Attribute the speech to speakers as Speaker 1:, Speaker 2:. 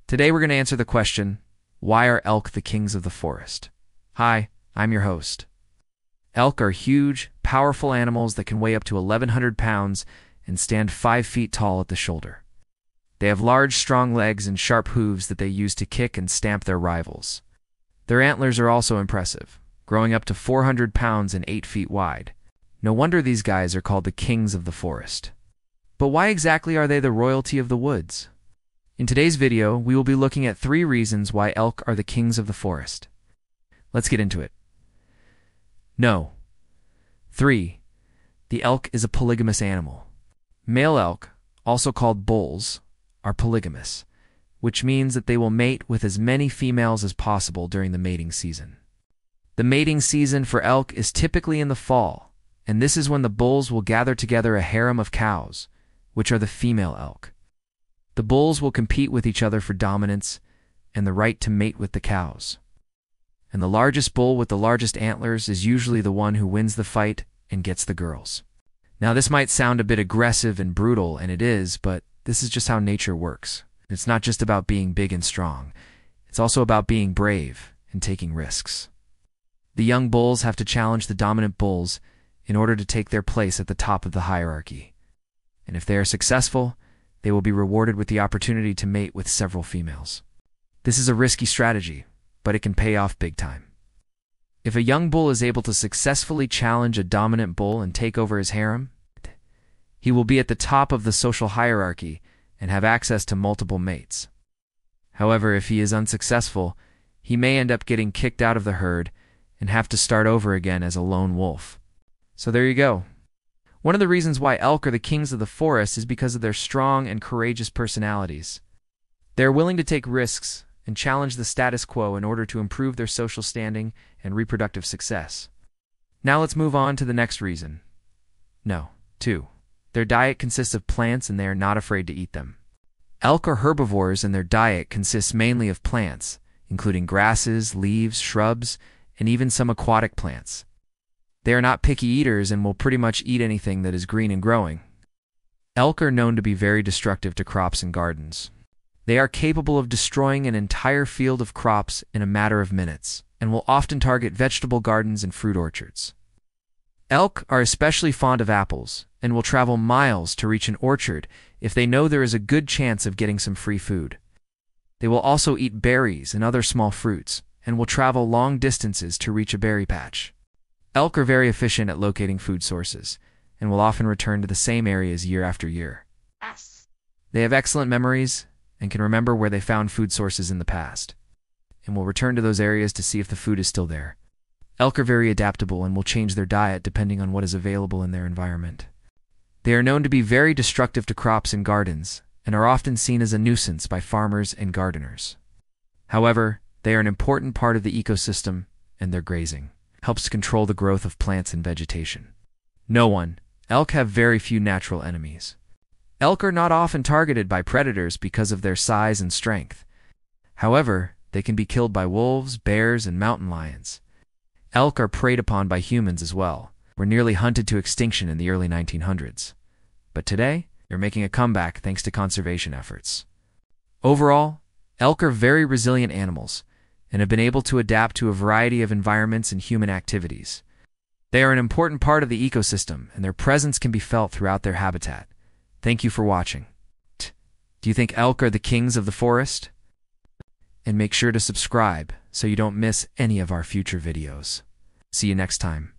Speaker 1: Today we're going to answer the question, why are elk the kings of the forest? Hi, I'm your host. Elk are huge, powerful animals that can weigh up to 1,100 pounds and stand 5 feet tall at the shoulder. They have large, strong legs and sharp hooves that they use to kick and stamp their rivals. Their antlers are also impressive, growing up to 400 pounds and 8 feet wide. No wonder these guys are called the kings of the forest. But why exactly are they the royalty of the woods? In today's video, we will be looking at 3 reasons why elk are the kings of the forest. Let's get into it. No. 3. The elk is a polygamous animal. Male elk, also called bulls, are polygamous, which means that they will mate with as many females as possible during the mating season. The mating season for elk is typically in the fall, and this is when the bulls will gather together a harem of cows, which are the female elk. The bulls will compete with each other for dominance and the right to mate with the cows. And the largest bull with the largest antlers is usually the one who wins the fight and gets the girls. Now this might sound a bit aggressive and brutal, and it is, but this is just how nature works. It's not just about being big and strong. It's also about being brave and taking risks. The young bulls have to challenge the dominant bulls in order to take their place at the top of the hierarchy. And if they are successful, they will be rewarded with the opportunity to mate with several females. This is a risky strategy, but it can pay off big time. If a young bull is able to successfully challenge a dominant bull and take over his harem, he will be at the top of the social hierarchy and have access to multiple mates. However, if he is unsuccessful, he may end up getting kicked out of the herd and have to start over again as a lone wolf. So there you go. One of the reasons why elk are the kings of the forest is because of their strong and courageous personalities. They are willing to take risks and challenge the status quo in order to improve their social standing and reproductive success. Now let's move on to the next reason. No. 2. Their diet consists of plants and they are not afraid to eat them. Elk are herbivores and their diet consists mainly of plants, including grasses, leaves, shrubs, and even some aquatic plants. They are not picky eaters and will pretty much eat anything that is green and growing. Elk are known to be very destructive to crops and gardens. They are capable of destroying an entire field of crops in a matter of minutes, and will often target vegetable gardens and fruit orchards. Elk are especially fond of apples, and will travel miles to reach an orchard if they know there is a good chance of getting some free food. They will also eat berries and other small fruits, and will travel long distances to reach a berry patch. Elk are very efficient at locating food sources, and will often return to the same areas year after year. They have excellent memories, and can remember where they found food sources in the past, and will return to those areas to see if the food is still there. Elk are very adaptable and will change their diet depending on what is available in their environment. They are known to be very destructive to crops and gardens, and are often seen as a nuisance by farmers and gardeners. However, they are an important part of the ecosystem, and their grazing helps to control the growth of plants and vegetation. No one. Elk have very few natural enemies. Elk are not often targeted by predators because of their size and strength. However, they can be killed by wolves, bears, and mountain lions. Elk are preyed upon by humans as well. Were nearly hunted to extinction in the early 1900s. But today, they're making a comeback thanks to conservation efforts. Overall, elk are very resilient animals and have been able to adapt to a variety of environments and human activities. They are an important part of the ecosystem, and their presence can be felt throughout their habitat. Thank you for watching. Do you think elk are the kings of the forest? And make sure to subscribe so you don't miss any of our future videos. See you next time.